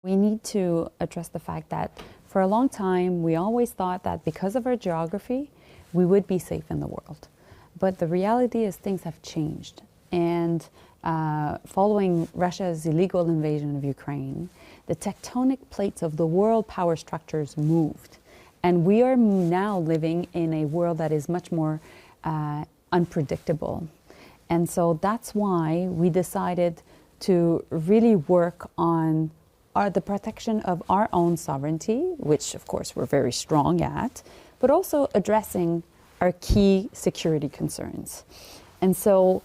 We need to address the fact that for a long time, we always thought that because of our geography, we would be safe in the world. But the reality is things have changed. And following Russia's illegal invasion of Ukraine, the tectonic plates of the world power structures moved. And we are now living in a world that is much more unpredictable. And so that's why we decided to really work on the protection of our own sovereignty, which of course we're very strong at, but also addressing our key security concerns. And so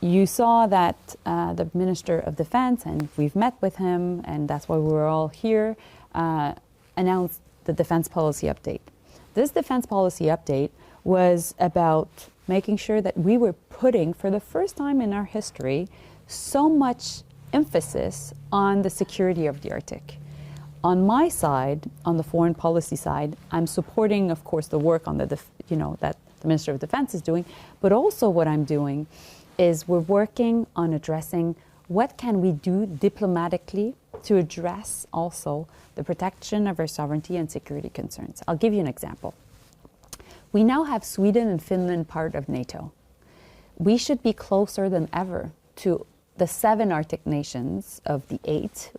you saw that the Minister of Defense, and we've met with him, and that's why we're all here, announced the defense policy update. This defense policy update was about making sure that we were putting, for the first time in our history, so much emphasis on the security of the Arctic. On my side, on the foreign policy side, I'm supporting, of course, the work on that the Minister of Defense is doing, but also what I'm doing is we're working on addressing what can we do diplomatically to address also the protection of our sovereignty and security concerns. I'll give you an example. We now have Sweden and Finland part of NATO. We should be closer than ever to the 7 Arctic nations of the 8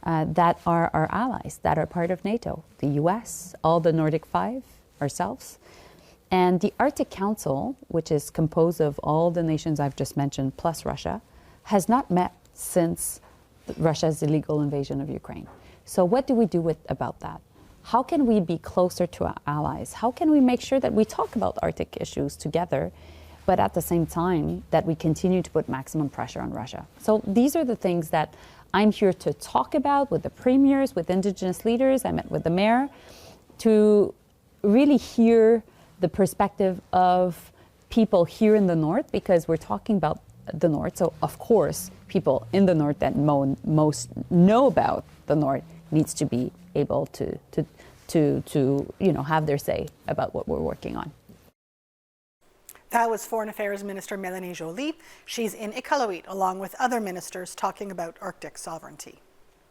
that are our allies, that are part of NATO. The US, all the Nordic 5, ourselves. And the Arctic Council, which is composed of all the nations I've just mentioned, plus Russia, has not met since Russia's illegal invasion of Ukraine. So what do we do about that? How can we be closer to our allies? How can we make sure that we talk about Arctic issues together, but at the same time that we continue to put maximum pressure on Russia? So these are the things that I'm here to talk about with the premiers, with Indigenous leaders. I met with the mayor to really hear the perspective of people here in the North, because we're talking about the North. So of course, people in the North that most know about the North needs to be able to have their say about what we're working on. That was Foreign Affairs Minister Melanie Joly. She's in Iqaluit along with other ministers talking about Arctic sovereignty.